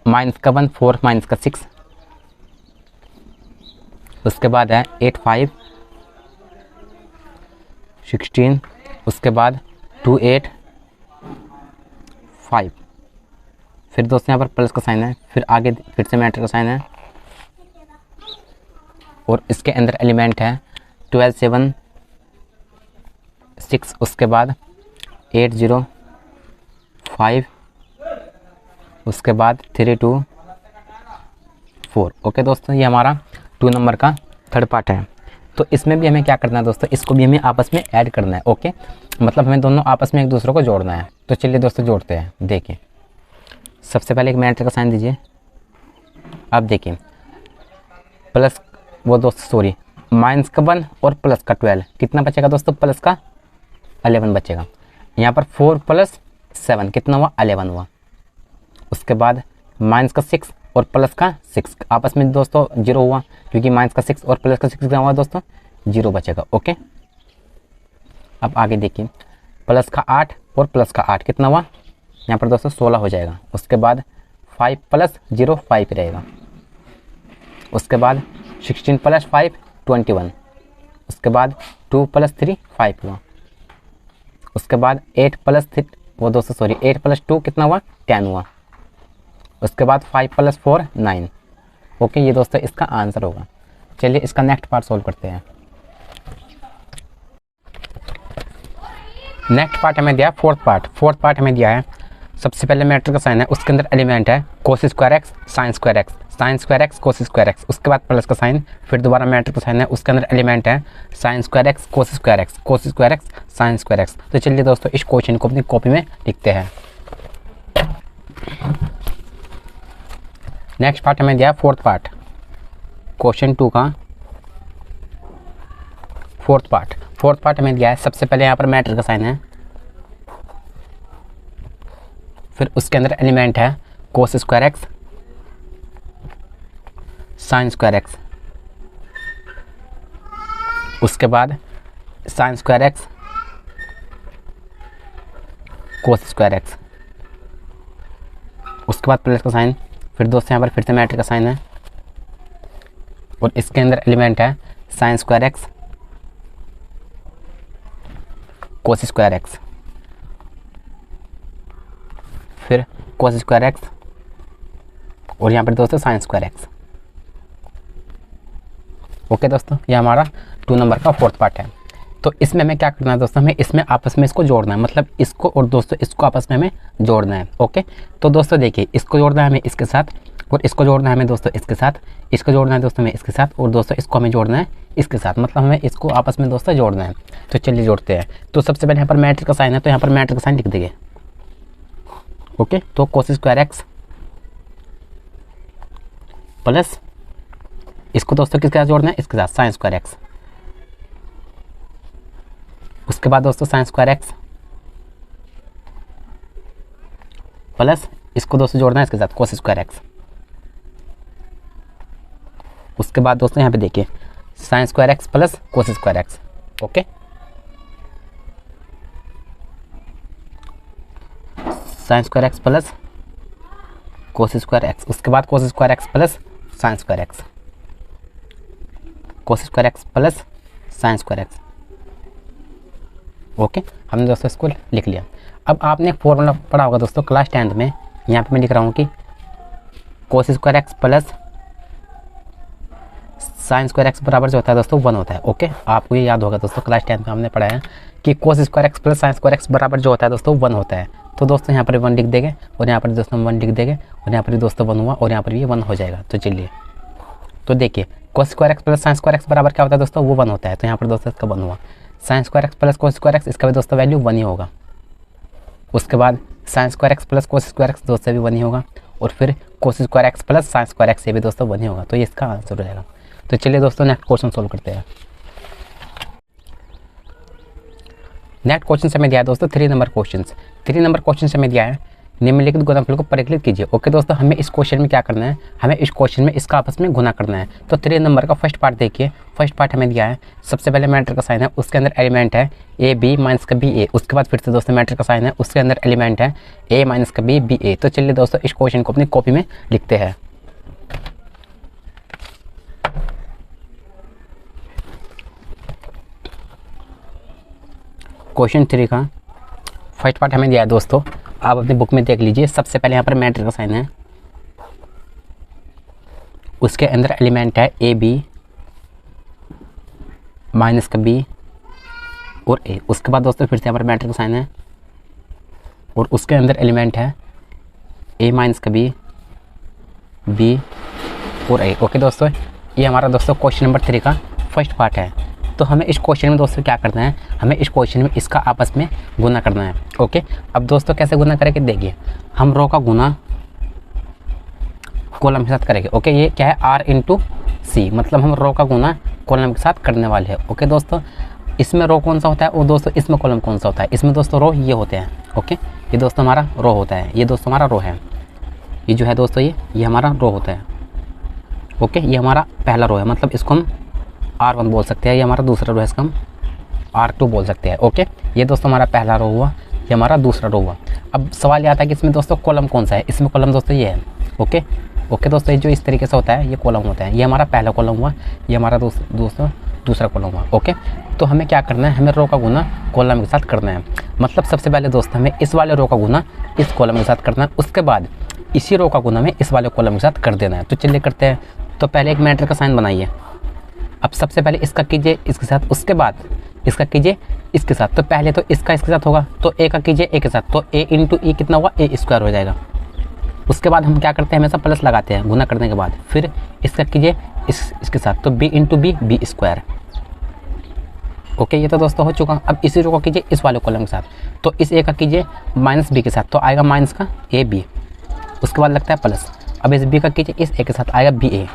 -1 4 -6, उसके बाद है 8 5 16, उसके बाद 2 8 5, फिर दोस्तों यहाँ पर प्लस का साइन है, फिर आगे फिर से मैट्रिक्स का साइन है और इसके अंदर एलिमेंट है 12 7 6, उसके बाद 8 0 5, उसके बाद 3 2 4। ओके दोस्तों, ये हमारा 2 नंबर का थर्ड पार्ट है। तो इसमें भी हमें क्या करना है दोस्तों, इसको भी हमें आपस में ऐड करना है। ओके, मतलब हमें दोनों आपस में एक दूसरे को जोड़ना है। तो चलिए दोस्तों जोड़ते हैं। देखिए सबसे पहले एक मैट्रिक्स का साइन दीजिए। अब देखिए प्लस वो दोस्तों सॉरी -1 और प्लस का 12 कितना बचेगा दोस्तों, प्लस का 11 बचेगा। यहाँ पर 4 + 7 कितना हुआ, 11 हुआ। उसके बाद -6 और प्लस का 6 आपस में दोस्तों 0 हुआ, क्योंकि -6 और प्लस का 6 क्या हुआ दोस्तों, 0 बचेगा। ओके, अब आगे देखिए प्लस का 8 और प्लस का 8 कितना हुआ, यहाँ पर दोस्तों 16 हो जाएगा। उसके बाद 5 + 0 5 रहेगा। उसके बाद 16 + 5 21, उसके बाद 2 + 3 5 हुआ। उसके बाद 8 + 3 वो दोस्तों सॉरी 8 + 2 कितना हुआ, 10 हुआ। उसके बाद 5 + 4 9। ओके, ये दोस्तों इसका आंसर होगा। चलिए इसका नेक्स्ट पार्ट सोल्व करते हैं। नेक्स्ट पार्ट हमें दिया है फोर्थ पार्ट हमें दिया है। सबसे पहले मैट्रिक्स का साइन है, उसके अंदर एलिमेंट है cos square x sin square x sin square x cos square x। उसके बाद प्लस का साइन, फिर दोबारा मैट्रिक्स का साइन है, उसके अंदर एलिमेंट है sin square x cos square x cos square x sin square x। तो चलिए दोस्तों इस क्वेश्चन को अपनी कॉपी में लिखते हैं। नेक्स्ट पार्ट हमें दिया है फोर्थ पार्ट, क्वेश्चन 2 का फोर्थ पार्ट हमें दिया है। सबसे पहले यहाँ पर मैट्रिक्स का साइन है, फिर उसके अंदर एलिमेंट है cos square x sin square x, उसके बाद sin square x cos square x, उसके बाद प्लस का साइन, फिर दोस्तों यहाँ पर फिर से मैट्रिक्स का साइन है और इसके अंदर एलिमेंट है sin square x cos square x, फिर cos स्क्वायर x और यहाँ पर दोस्तों sin स्क्वायर x। ओके दोस्तों, ये हमारा 2 नंबर का फोर्थ पार्ट है। तो इसमें हमें क्या करना है दोस्तों, हमें इसमें आपस में इसको जोड़ना है, मतलब इसको और दोस्तों इसको आपस में हमें जोड़ना है। ओके, तो दोस्तों देखिए इसको जोड़ना है हमें इसके साथ और इसको जोड़ना है हमें दोस्तों इसके साथ, इसको जोड़ना है दोस्तों हमें इसके साथ और दोस्तों इसको हमें जोड़ना है इसके साथ, मतलब हमें इसको आपस में दोस्तों जोड़ना है। तो चलिए जोड़ते हैं। तो सबसे पहले यहाँ पर मैट्रिक्स का साइन है, तो यहाँ पर मैट्रिक्स का साइन लिख देंगे। ओके, तो cos स्क्वायर x प्लस इसको दोस्तों किसके साथ जोड़ना है, इसके साथ sin स्क्वायर x। उसके बाद दोस्तों sin स्क्वायर x प्लस इसको दोस्तों जोड़ना है इसके साथ cos स्क्वायर x। उसके बाद दोस्तों यहाँ पे देखिए sin square x plus cos square x। Okay, sin square x plus cos square x, उसके बाद cos square x plus sin square x, cos square x plus sin square x। Okay, हमने दोस्तों इसको लिख लिया। अब आपने एक फॉर्मूला पढ़ा होगा दोस्तों क्लास 10th में, यहाँ पे मैं लिख रहा हूँ कि cos square x plus sin square x बराबर जो होता है दोस्तों 1 होता है। ओके, आपको ये याद होगा दोस्तों क्लास 10th में हमने पढ़ा है कि cos square x plus sin square x बराबर जो होता है दोस्तों 1 होता है। तो दोस्तों यहाँ पर 1 लिख देंगे और यहाँ पर दोस्तों 1 लिख देंगे और यहाँ पर दोस्तों 1 हुआ और यहाँ पर भी 1 हो जाएगा। तो चलिए, तो देखिए cos square x plus sin square x बराबर क्या होता है दोस्तों, वो 1 होता है। तो यहाँ पर दोस्तों इसका 1 हुआ। sin square x plus cos square x, इसका भी दोस्तों वैल्यू 1 ही होगा। उसके बाद sin square x plus cos square x दोस्तों भी 1 ही होगा और फिर cos square x plus sin square x ये भी दोस्तों 1 ही होगा। तो ये इसका आंसर हो जाएगा। तो चलिए दोस्तों नेक्स्ट क्वेश्चन सोल्व करते हैं। नेक्स्ट क्वेश्चन से हमें दिया है दोस्तों 3 नंबर क्वेश्चन से हमें दिया है निम्नलिखित गुणनफल को परिकलित कीजिए। ओके दोस्तों, हमें इस क्वेश्चन में क्या करना है, हमें इस क्वेश्चन में इसका आपस में गुना करना है। तो 3 नंबर का फर्स्ट पार्ट देखिए। फर्स्ट पार्ट हमें दिया है, सबसे पहले मैट्रिक्स का साइन है, उसके अंदर एलिमेंट है ए बी माइनस का बी ए। उसके बाद फिर से दोस्तों मैट्रिक्स का साइन है, उसके अंदर एलिमेंट है ए माइनस का बी बी ए। तो चलिए दोस्तों इस क्वेश्चन को अपनी कॉपी में लिखते हैं। क्वेश्चन 3 का फर्स्ट पार्ट हमें दिया है दोस्तों, आप अपनी बुक में देख लीजिए। सबसे पहले यहाँ पर मैट्रिक्स का साइन है, उसके अंदर एलिमेंट है ए बी माइनस का बी और ए। उसके बाद दोस्तों फिर से यहाँ पर मैट्रिक्स का साइन है और उसके अंदर एलिमेंट है ए माइनस का बी बी और ए। ओके दोस्तों, ये हमारा दोस्तों क्वेश्चन नंबर 3 का फर्स्ट पार्ट है। तो हमें इस क्वेश्चन में दोस्तों क्या करना है, हमें इस क्वेश्चन में इसका आपस में गुना करना है। ओके, अब दोस्तों कैसे गुना करेंगे देखिए, हम रो का गुना कॉलम के साथ करेंगे। ओके, ये क्या है आर इंटू सी, मतलब हम रो का गुना कॉलम के साथ करने वाले हैं। ओके दोस्तों, इसमें रो कौन सा होता है और दोस्तों इसमें कॉलम कौन सा होता है। इसमें दोस्तों रो ये होते हैं। ओके, ये दोस्तों हमारा रो होता है, ये दोस्तों हमारा रो है, ये जो है दोस्तों ये हमारा रो होता है। ओके, ये हमारा पहला रो है, मतलब इसको हम R1 बोल सकते हैं। ये हमारा दूसरा रो है, इसका हम R2 बोल सकते हैं। ओके, ये दोस्तों हमारा पहला रो हुआ, ये हमारा दूसरा रो हुआ। अब सवाल ये आता है कि इसमें दोस्तों कॉलम कौन सा है। इसमें कॉलम दोस्तों ये है। ओके ओके दोस्तों, ये जो इस तरीके से होता है ये कॉलम होता है। ये हमारा पहला कॉलम हुआ, ये हमारा दोस्तों दूसरा कॉलम हुआ। ओके, तो हमें क्या करना है, हमें रो का गुना कॉलम के साथ करना है। मतलब सबसे पहले दोस्तों हमें इस वाले रो का गुना इस कॉलम के साथ करना है, उसके बाद इसी रो का गुना हमें इस वाले कॉलम के साथ कर देना है। तो चलिए करते हैं। तो पहले एक मैट्रिक्स का साइन बनाइए। अब सबसे पहले इसका कीजिए इसके साथ, उसके बाद इसका कीजिए इसके साथ। तो पहले तो इसका इसके साथ होगा, तो ए का कीजिए ए के साथ, तो ए इंटू ई कितना हुआ, ए स्क्वायर हो जाएगा। उसके बाद हम क्या करते हैं, हमेशा प्लस लगाते हैं गुना करने के बाद। फिर इसका कीजिए इसके साथ, तो B into B B square. Okay, ये तो दोस्तों हो चुका। अब इसी रो को कीजिए इस वाले कॉलम के साथ, तो इस ए का कीजिए माइनस बी के साथ, तो आएगा माइनस का ए बी। उसके बाद लगता है प्लस। अब इस बी का कीजिए इस ए के साथ, आएगा बी ए।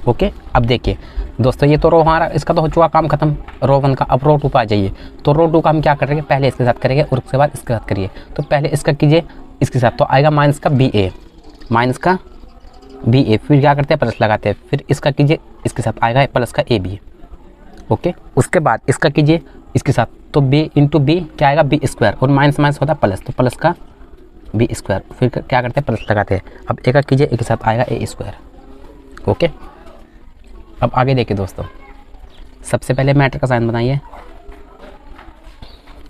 ओके, अब देखिए दोस्तों ये तो रो हमारा इसका तो हो चुका काम खत्म, रो 1 का। अब रो 2 पर आ जाइए। तो रो 2 का हम क्या करेंगे, पहले इसके साथ करेंगे और उसके बाद इसके साथ करिए। तो पहले इसका कीजिए इसके साथ, तो आएगा माइनस का बी ए, माइनस का बी ए। फिर क्या करते हैं, प्लस लगाते हैं। फिर इसका कीजिए इसके साथ, आएगा प्लस का ए बी। ओके, उसके बाद इसका कीजिए इसके साथ, तो बी इंटू बी क्या आएगा, बी स्क्वायर, और माइनस माइनस होता है प्लस, तो प्लस का बी स्क्वायर। फिर क्या करते हैं, प्लस लगाते हैं। अब ए का कीजिए ए के साथ, आएगा ए स्क्वायर। ओके, अब आगे देखिए दोस्तों, सबसे पहले मैट्रिक्स का साइन बनाइए।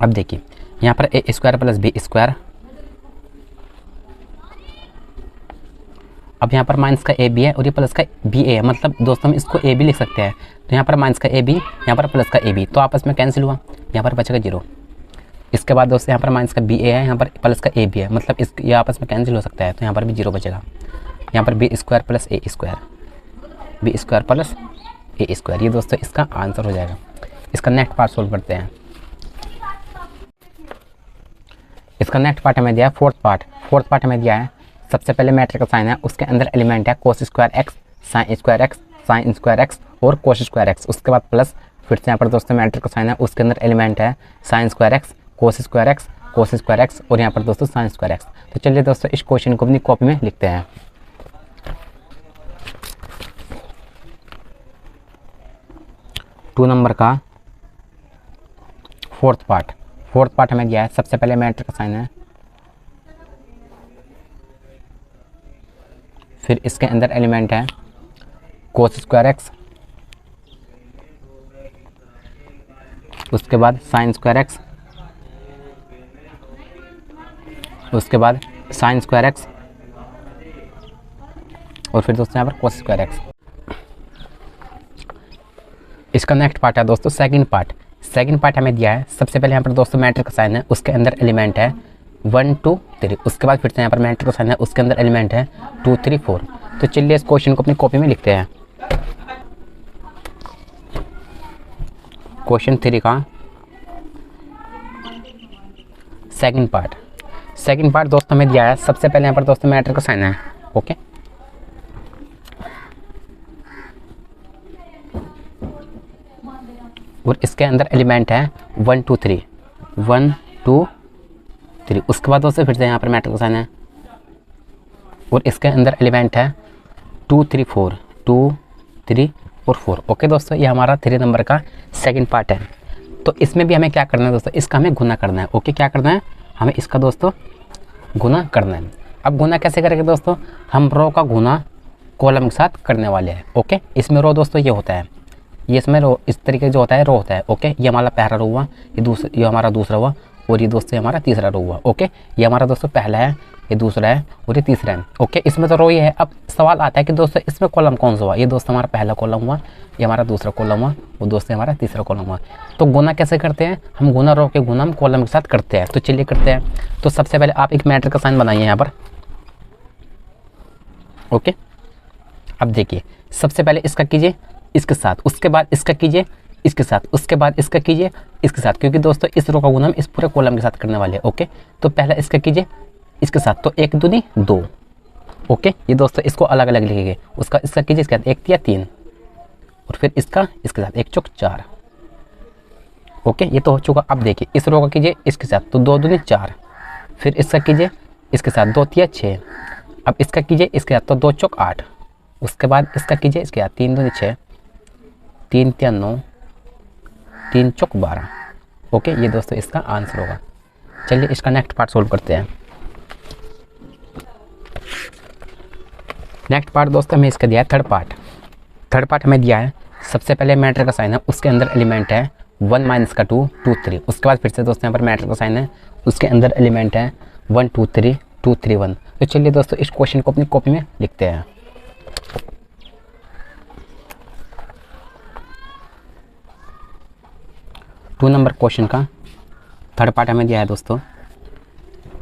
अब देखिए यहाँ पर A square plus B square. अब यहाँ पर माइनस का ए बी है और ये प्लस का बी ए है, मतलब दोस्तों हम इसको ए बी लिख सकते हैं। तो यहाँ पर माइनस का ए बी, यहाँ पर प्लस का ए बी, तो आपस में कैंसिल हुआ, यहाँ पर बचेगा 0। इसके बाद दोस्तों यहाँ पर माइनस का बी ए है, यहाँ पर प्लस का ए बी है, मतलब ये आपस में कैंसिल हो सकता है, तो यहाँ पर भी 0 बचेगा। यहाँ पर बी स्क्वायर प्लस ए स्क्वायर, बी स्क्वायर प्लस ए स्क्वायर, ये दोस्तों इसका आंसर हो जाएगा। इसका नेक्स्ट पार्ट सोल्व करते हैं। इसका नेक्स्ट पार्ट हमें दिया है फोर्थ पार्ट हमें दिया है। सबसे पहले मैट्रिक्स का साइन है, उसके अंदर एलिमेंट है cos square x sine square x sine square x और कोस स्क्वायर एक्स। उसके बाद प्लस, फिर से यहाँ पर दोस्तों मैट्रिक्स का साइन है, उसके अंदर एलिमेंट है sine square x cos square x cos square x और यहाँ पर दोस्तों साइन स्क्वायर एक्स। तो चलिए दोस्तों इस क्वेश्चन को अपनी कॉपी में लिखते हैं। टू नंबर का फोर्थ पार्ट हमें दिया है। सबसे पहले मैट्रिक्स का साइन है, फिर इसके अंदर एलिमेंट है कोस स्क्वायर एक्स, उसके बाद साइन स्क्वायर एक्स, उसके बाद साइन स्क्वायर एक्स और फिर दोस्तों यहाँ पर कोस स्क्वायर एक्स। इसका नेक्स्ट पार्ट है दोस्तों सेकंड पार्ट हमें दिया है। सबसे पहले यहाँ पर दोस्तों मैट्रिक्स का साइन है, उसके अंदर एलिमेंट है 1 2 3। उसके बाद फिर से यहाँ पर मैट्रिक्स का साइन है, उसके अंदर एलिमेंट है 2 3 4। तो चलिए इस क्वेश्चन को अपनी कॉपी में लिखते हैं। क्वेश्चन 3 का सेकंड पार्ट दोस्तों हमें दिया है। सबसे पहले यहाँ पर दोस्तों मैट्रिक्स का साइन है। ओके, और इसके अंदर एलिमेंट है 1 2 3 1 2 3। उसके बाद दोस्तों फिर से यहाँ पर मैटर का साइन है और इसके अंदर एलिमेंट है 2 3 4, 2 3 और 4। ओके दोस्तों, ये हमारा 3 नंबर का सेकंड पार्ट है। तो इसमें भी हमें क्या करना है दोस्तों, इसका हमें गुना करना है। ओके, क्या करना है, हमें इसका दोस्तों गुना करना है। अब गुना कैसे करेंगे दोस्तों, हम रो का गुना कॉलम के साथ करने वाले हैं। ओके, इसमें रो दोस्तों ये होता है, ये इसमें रो इस तरीके जो होता है रो होता है। ओके, ये हमारा पहला रो हुआ, ये हमारा दूसरा हुआ और ये दोस्तों हमारा तीसरा रो हुआ। ओके, ये हमारा दोस्तों पहला है, ये दूसरा है और ये तीसरा है। ओके, इसमें तो रो ये है। अब सवाल आता है कि दोस्तों इसमें कॉलम कौन सा हुआ, ये दोस्तों हमारा पहला कॉलम हुआ, ये हमारा दूसरा कॉलम हुआ और दोस्तों हमारा तीसरा कॉलम हुआ। तो गुना कैसे करते हैं, हम गुना रो के गुना हम कॉलम के साथ करते हैं। तो चलिए करते हैं। तो सबसे पहले आप एक मैटर का साइन बनाइए यहाँ पर। ओके, अब देखिए सबसे पहले इसका कीजिए इसके साथ, उसके बाद इसका कीजिए इसके साथ, उसके बाद इसका कीजिए इसके साथ, क्योंकि दोस्तों इस रो का गुना हम इस पूरे कॉलम के साथ करने वाले हैं। ओके, तो पहला इसका कीजिए इसके साथ, तो 1 दूनी 2। ओके, ये दोस्तों इसको अलग अलग लिखेंगे। उसका इसका कीजिए इसके साथ 1 तिया 3 और फिर इसका इसके साथ 1 चौक 4। ओके, ये तो हो चुका। अब देखिए इस रो का कीजिए इसके साथ, तो 2 दूनी 4, फिर इसका कीजिए इसके साथ 2 तिया 6, अब इसका कीजिए इसके साथ, तो 2 चौक 8, उसके बाद इसका कीजिए इसके साथ 3 दूनी 6, 3 तिया 9, 3 चौक 12। ओके, ये दोस्तों इसका आंसर होगा। चलिए इसका नेक्स्ट पार्ट सोल्व करते हैं। नेक्स्ट पार्ट दोस्तों हमें इसका दिया है थर्ड पार्ट। थर्ड पार्ट हमें दिया है, सबसे पहले मैटर का साइन है, उसके अंदर एलिमेंट है 1 माइनस का 2 2 3। उसके बाद फिर से दोस्तों यहाँ पर मैटर का साइन है, उसके अंदर एलिमेंट है 1 2 3 2 3 1। तो चलिए दोस्तों इस क्वेश्चन को अपनी कॉपी में लिखते हैं। टू नंबर क्वेश्चन का थर्ड पार्ट हमें दिया है दोस्तों।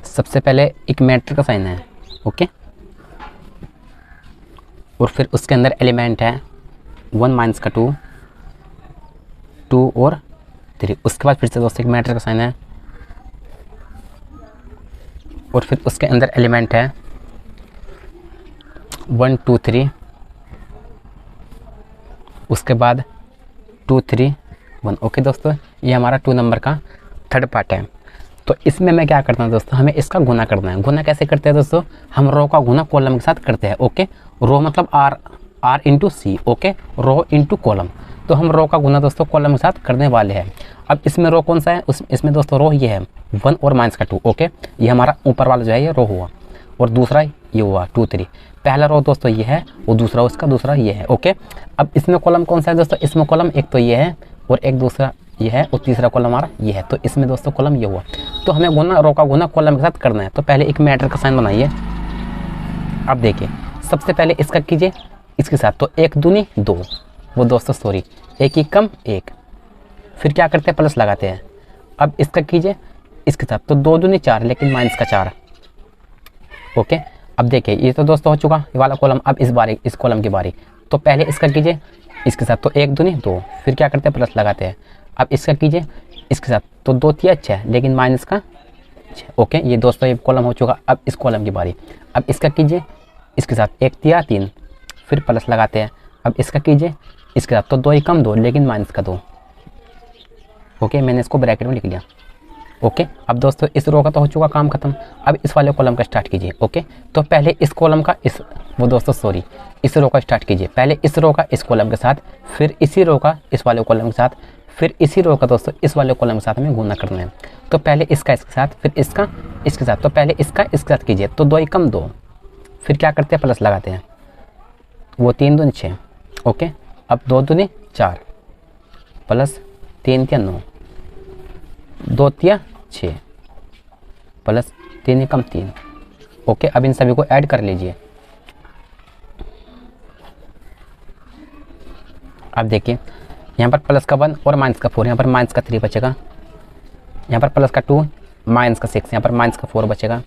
सबसे पहले एक मैटर का साइन है। ओके, और फिर उसके अंदर एलिमेंट है 1 माइनस का 2 2 और 3। उसके बाद फिर से दोस्तों एक मैटर का साइन है और फिर उसके अंदर एलिमेंट है 1 2 3, उसके बाद 2 3 1। ओके दोस्तों, ये हमारा 2 नंबर का थर्ड पार्ट है। तो इसमें मैं क्या करता हूँ दोस्तों, हमें इसका गुना करना है। गुना कैसे करते हैं दोस्तों, हम रो का गुना कॉलम के साथ करते हैं। ओके, रो मतलब R इंटू सी। ओके, रो इंटू कॉलम, तो हम रो का गुना दोस्तों कॉलम के साथ करने वाले हैं। अब इसमें रो कौन सा है, इसमें दोस्तों रो ये है 1 और माइनस का 2। ओके, ये हमारा ऊपर वाला जो है ये रो हुआ और दूसरा ये हुआ 2 3। पहला रो दोस्तों ये है और दूसरा उसका दूसरा ये है। ओके, अब इसमें कॉलम कौन सा है दोस्तों, इसमें कॉलम एक तो ये है और एक दूसरा ये है और तीसरा कॉलम हमारा ये है। तो इसमें दोस्तों कॉलम ये हुआ। तो हमें गुना रो का गुना कॉलम के साथ करना है। तो पहले एक मैटर का साइन बनाइए। अब देखिए सबसे पहले इसका कीजिए इसके साथ, तो 1 दूनी 2, वो दोस्तों सॉरी 1 ही कम 1, फिर क्या करते हैं प्लस लगाते हैं। अब इसका कीजिए इसके साथ, तो 2 दूनी 4 लेकिन माइनस का 4। ओके, अब देखिए ये तो दोस्तों हो चुका ये वाला कॉलम। अब इस कॉलम की बारी, तो पहले इसका कीजिए इसके साथ, तो 1 दूनी 2, फिर क्या करते हैं प्लस लगाते हैं। अब इसका कीजिए इसके साथ, तो 2 तिया 6 लेकिन माइनस का 6। ओके, ये दोस्तों ये कॉलम हो चुका। अब इस कॉलम की बारी, अब इसका कीजिए इसके साथ 1 तिया 3, फिर प्लस लगाते हैं। अब इसका कीजिए इसके साथ, तो 2 ही कम 2 लेकिन माइनस का 2। ओके, मैंने इसको ब्रैकेट में लिख लिया। ओके, अब दोस्तों इस रो का तो हो चुका काम खत्म। अब इस वाले कॉलम का स्टार्ट कीजिए। ओके, तो पहले इस कॉलम का इस रो का स्टार्ट कीजिए। पहले इस रो का इस कॉलम के साथ, फिर इसी रो का इस वाले कॉलम के साथ, फिर इसी रो का दोस्तों इस वाले कॉलम के साथ हमें गुना करना है। तो पहले इसका इसके साथ, फिर इसका इसके साथ, तो पहले इसका इसके साथ कीजिए, तो 2 ही कम 2, फिर क्या करते हैं प्लस लगाते हैं, वो 3 दूनी 6। ओके, अब 2 दूनी 4 प्लस 3 तिया 9, 2 तिया 6 प्लस 3 ही कम 3। ओके, अब इन सभी को ऐड कर लीजिए। अब देखिए यहाँ पर प्लस का 1 और माइनस का 4, यहाँ पर माइनस का 3 बचेगा, यहाँ पर प्लस का 2 माइनस का 6, यहाँ पर माइनस का 4 बचेगा,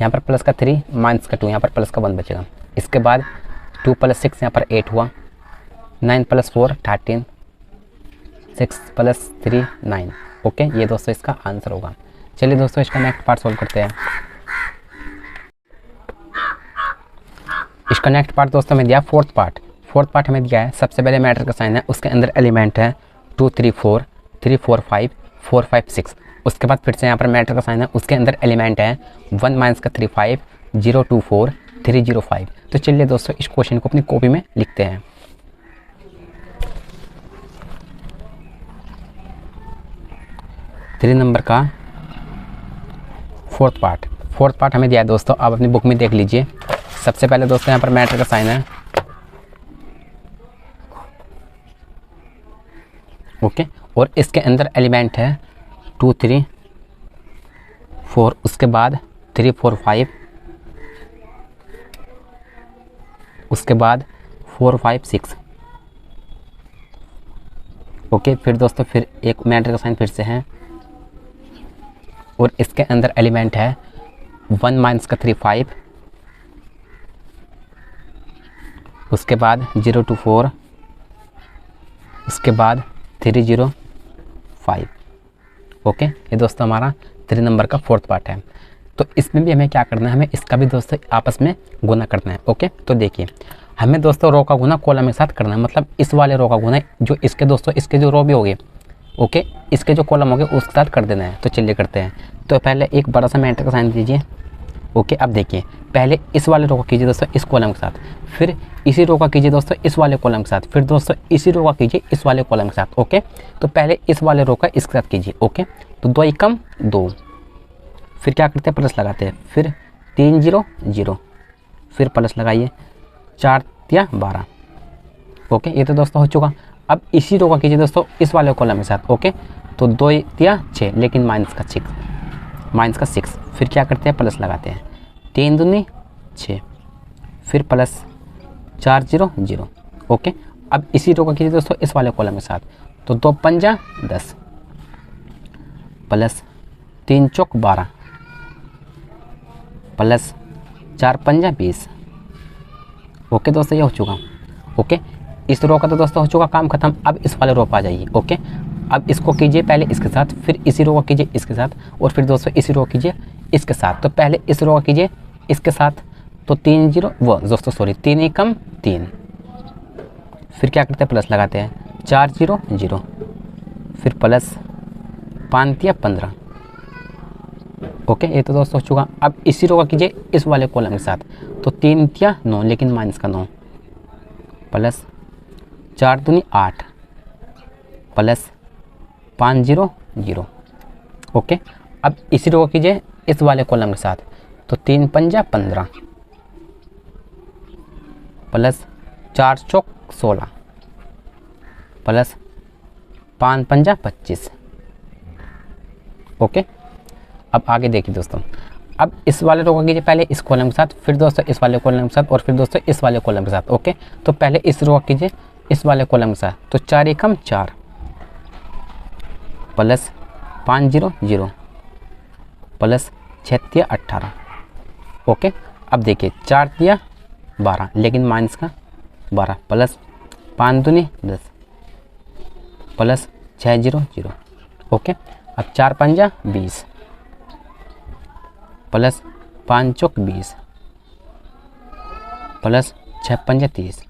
यहाँ पर प्लस का 3 माइनस का 2, यहाँ पर प्लस का 1 बचेगा। इसके बाद 2 + 6 यहाँ पर 8 हुआ, 9 + 4 13, 6 + 3 9। ओके, ये दोस्तों इसका आंसर होगा। चलिए दोस्तों इसका नेक्स्ट पार्ट सोल्व करते हैं। इसका नेक्स्ट पार्ट दोस्तों में दिया फोर्थ पार्ट हमें दिया है। सबसे पहले मैटर का साइन है, उसके अंदर एलिमेंट है 2 3 4 3 4 5 4 5 6। उसके बाद फिर से यहाँ पर मैटर का साइन है, उसके अंदर एलिमेंट है 1 माइनस का 3 5 0 2 4 3 0 5। तो चलिए दोस्तों इस क्वेश्चन को अपनी कॉपी में लिखते हैं। थ्री नंबर का फोर्थ पार्ट हमें दिया है दोस्तों, आप अपनी बुक में देख लीजिए। सबसे पहले दोस्तों यहाँ पर मैटर का साइन है, ओके, और इसके अंदर एलिमेंट है 2 3 4, उसके बाद 3 4 5, उसके बाद 4 5 6, ओके। फिर दोस्तों फिर एक मैटर का साइन फिर से है, और इसके अंदर एलिमेंट है 1 माइनस का 3 5, उसके बाद 0 2 4, उसके बाद 3 0 5, ओके। ये दोस्तों हमारा 3 नंबर का फोर्थ पार्ट है। तो इसमें भी हमें क्या करना है, हमें इसका भी दोस्तों आपस में गुना करना है, ओके। तो देखिए हमें दोस्तों रो का गुना कॉलम के साथ करना है, मतलब इस वाले रो का गुना जो इसके दोस्तों इसके जो रो भी हो गए, ओके, इसके जो कॉलम हो गए उसके साथ कर देना है। तो चलिए करते हैं। तो पहले एक बड़ा सा मैटर का साइन दीजिए, ओके। अब देखिए पहले इस वाले रो का कीजिए दोस्तों इस कॉलम के साथ, फिर इसी रो का कीजिए दोस्तों इस वाले कॉलम के साथ, फिर दोस्तों इसी रो का कीजिए इस वाले कॉलम के साथ, ओके। तो पहले इस वाले रो का इसके साथ कीजिए, ओके। तो 2 एकम 2, फिर क्या करते हैं प्लस लगाते हैं, फिर 3 0 0, फिर प्लस लगाइए 4 या 12, ओके। ये तो दोस्तों हो चुका। अब इसी रो का कीजिए दोस्तों इस वाले कॉलम के साथ, ओके। तो 2 या 6, लेकिन माइनस का 6, फिर क्या करते हैं प्लस लगाते हैं, 3 दूनी 6, फिर प्लस 4 0 0, ओके। अब इसी रो का कीजिए दोस्तों इस वाले कॉलम के साथ, तो 2 पंजा 10, प्लस 3 चौक 12, प्लस 4 पंजा 20, ओके दोस्तों ये हो चुका, ओके। इस रो का तो दोस्तों हो चुका काम खत्म। अब इस वाले रो पर आ जाइए, ओके। अब इसको कीजिए पहले इसके साथ, फिर इसी रो का कीजिए इसके साथ, और फिर दोस्तों इसी रो कीजिए इसके साथ। तो पहले इस रो का कीजिए इसके साथ, तो 3 0 वो दोस्तों सॉरी 3 एकम 3, फिर क्या करते हैं प्लस लगाते हैं 4 0 0, फिर प्लस 5 या 15, ओके। ये तो दोस्तों हो चुका। अब इसी रो का कीजिए इस वाले कॉलम के साथ, तो 3 या 9, लेकिन माइनस का 9, प्लस 4 दूनी 8, प्लस 5 0 0, ओके। अब इसी रो का कीजिए इस वाले कॉलम के साथ, तो 3 पंजा 15, प्लस 4 चौक 16, प्लस 5 पंजा 25, ओके। अब आगे देखिए दोस्तों, अब इस वाले रो का कीजिए पहले इस कॉलम के साथ, फिर दोस्तों इस वाले कॉलम के साथ, और फिर दोस्तों इस वाले कॉलम के साथ, ओके। तो पहले इस रो का कीजिए इस वाले कॉलम के साथ, तो 4 एकम 4, प्लस 5 0 0, प्लस 6 या 18, ओके। अब देखिए 4 या 12, लेकिन माइनस का 12, प्लस 5 दूनी 10, प्लस 6 0 0, ओके। अब 4 पंजा 20, प्लस 5 चौक 20, प्लस 6 पंजा 30,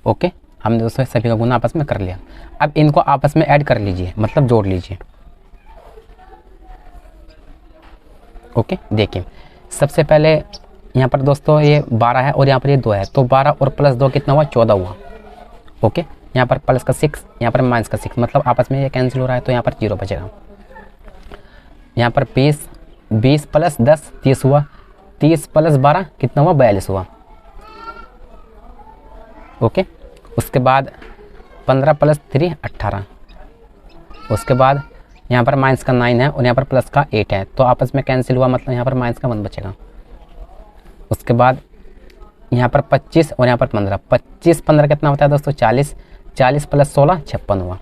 ओके। हमने दोस्तों सभी का गुना आपस में कर लिया। अब इनको आपस में ऐड कर लीजिए, मतलब जोड़ लीजिए, ओके। देखिए सबसे पहले यहाँ पर दोस्तों ये 12 है और यहाँ पर ये 2 है, तो 12 और प्लस 2 कितना हुआ 14 हुआ, ओके। यहाँ पर प्लस का 6, यहाँ पर माइनस का 6, मतलब आपस में ये कैंसिल हो रहा है, तो यहाँ पर 0 बचेगा। यहाँ पर 20 प्लस 10 30 हुआ, 30 प्लस 12 कितना हुआ 42 हुआ, ओके। उसके बाद 15 प्लस 3 18, उसके बाद यहाँ पर माइनस का 9 है और यहाँ पर प्लस का 8 है, तो आपस में कैंसिल हुआ, मतलब यहाँ पर माइनस का 1 बचेगा। उसके बाद यहाँ पर 25 और यहाँ पर 15, 25 15 कितना होता है दोस्तों 40, 40 प्लस 16 56 हुआ,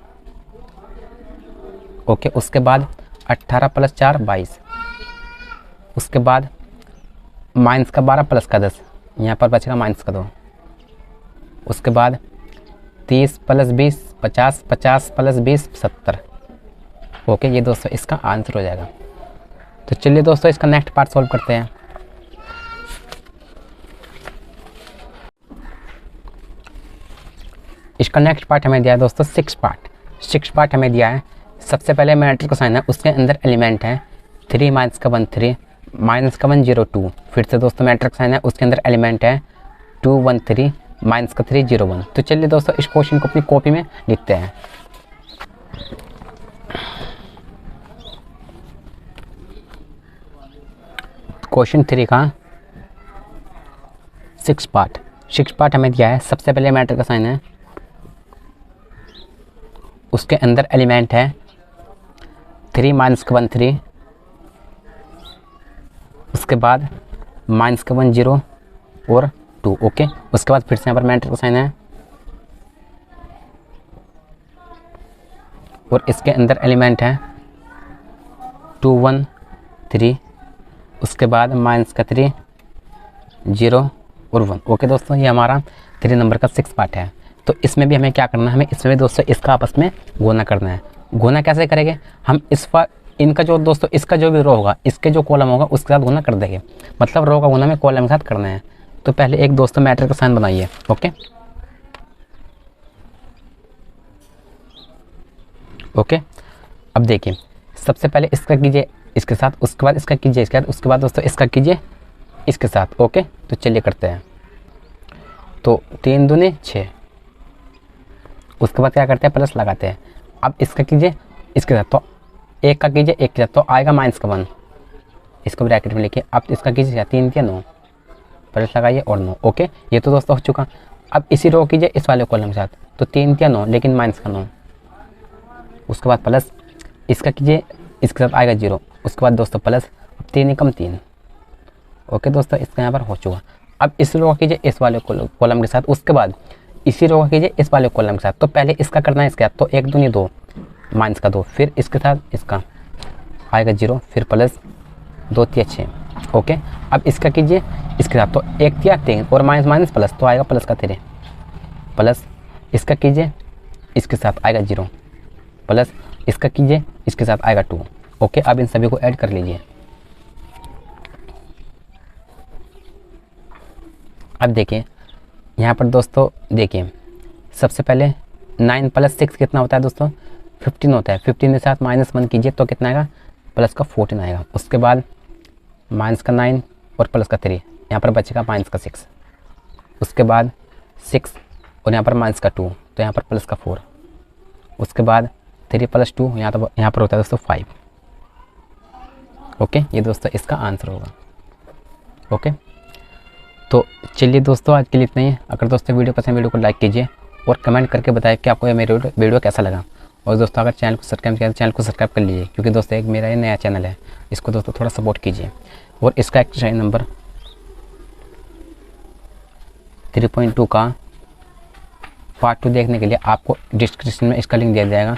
ओके। उसके बाद 18 प्लस 4 22, उसके बाद माइनस का 12 प्लस का 10, यहाँ पर बचेगा माइनस का 2। उसके बाद 30 प्लस 20 50, 50 प्लस 20 70, ओके। ये दोस्तों इसका आंसर हो जाएगा। तो चलिए दोस्तों इसका नेक्स्ट पार्ट सॉल्व करते हैं। इसका नेक्स्ट पार्ट हमें दिया है दोस्तों 6 पार्ट हमें दिया है सबसे पहले मैट्रिक्स का साइन है, उसके अंदर एलिमेंट है 3 माइनस का 1 3 माइनस का 1 0 2। फिर से दोस्तों मैट्रिक्स साइन है, उसके अंदर एलिमेंट है 2 1 3 माइनस का 3 0 1। तो चलिए दोस्तों इस क्वेश्चन को अपनी कॉपी में लिखते हैं। क्वेश्चन 3 का 6 पार्ट हमें दिया है। सबसे पहले मैट्रिक्स का साइन है, उसके अंदर एलिमेंट है 3 माइनस का 1 3, उसके बाद माइनस का 1 0 और 2। ओके, उसके बाद फिर से यहाँ पर मैट्रिक्स का साइन है और इसके अंदर एलिमेंट है 2 1 3, उसके बाद माइनस का 3 0 और 1। ओके दोस्तों, ये हमारा 3 नंबर का 6 पार्ट है। तो इसमें भी हमें क्या करना है, हमें इसमें भी दोस्तों इसका आपस में गुना करना है। गुना कैसे करेंगे हम, इनका जो दोस्तों इसका जो भी रो होगा, इसके जो कॉलम होगा उसके साथ गुना कर देंगे। मतलब रो का गुना में कॉलम के साथ करना है। तो पहले एक दोस्तों मैट्रिक्स का साइन बनाइए। ओके, अब देखिए सबसे पहले इसका कीजिए इसके साथ, उसके बाद इसका कीजिए इसके साथ, उसके बाद दोस्तों इसका कीजिए इसके साथ। ओके, तो चलिए करते हैं। तो 3 दूनी 6, उसके बाद क्या करते हैं प्लस लगाते हैं। अब इसका कीजिए इसके साथ, तो एक का कीजिए एक के साथ, तो आएगा माइनस का 1, इसको ब्रैकेट में लिखिए। अब इसका कीजिए 3 या 9, प्लस लगाइए और 9। ओके, ये तो दोस्तों हो चुका। अब इसी रो कीजिए इस वाले कॉलम के साथ, तो 3 या 9 लेकिन माइनस का 9, उसके बाद प्लस इसका कीजिए इसके साथ आएगा 0, उसके बाद दोस्तों प्लस 3 कम 3। ओके दोस्तों, इसका यहाँ पर हो चुका। अब इस रो का कीजिए इस वाले कॉलम के साथ, उसके बाद इसी रो का कीजिए इस वाले कॉलम के साथ। तो पहले इसका करना है इसके साथ, तो 1 दूनी 2 माइनस का 2, फिर इसके साथ इसका आएगा 0, फिर प्लस 2 3 6। ओके, अब इसका कीजिए इसके साथ, तो 1 3 3 और माइनस माइनस प्लस, तो आएगा प्लस का 3, प्लस इसका कीजिए इसके साथ आएगा 0, प्लस इसका कीजिए इसके साथ आएगा 2। ओके, अब इन सभी को ऐड कर लीजिए। अब देखिए यहाँ पर दोस्तों देखिए सबसे पहले 9 + 6 कितना होता है दोस्तों 15 होता है। 15 के साथ -1 कीजिए तो कितना आएगा प्लस का 14 आएगा। उसके बाद माइनस का 9 और प्लस का 3, यहाँ पर बचेगा माइनस का 6। उसके बाद 6 और यहाँ पर माइनस का 2, तो यहाँ पर प्लस का 4। उसके बाद 3 + 2 यहाँ पर होता है दोस्तों 5। ओके, ये दोस्तों इसका आंसर होगा। ओके, तो चलिए दोस्तों आज के लिए इतना ही। अगर दोस्तों वीडियो पसंद है वीडियो को लाइक कीजिए और कमेंट करके बताएं कि आपको ये मेरा वीडियो कैसा लगा। और दोस्तों अगर चैनल को सब्सक्राइब किया तो चैनल को सब्सक्राइब कर लीजिए, क्योंकि दोस्तों एक मेरा ये नया चैनल है, इसको दोस्तों थोड़ा सपोर्ट कीजिए। और इसका एक्सरसाइज नंबर 3.2 का पार्ट 2 देखने के लिए आपको डिस्क्रिप्शन में इसका लिंक दिया जाएगा।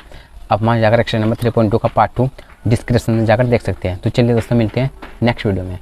आप वहाँ जाकर एक्सरसाइज नंबर 3.2 का पार्ट 2 डिस्क्रिप्शन में जाकर देख सकते हैं। तो चलिए दोस्तों मिलते हैं नेक्स्ट वीडियो में।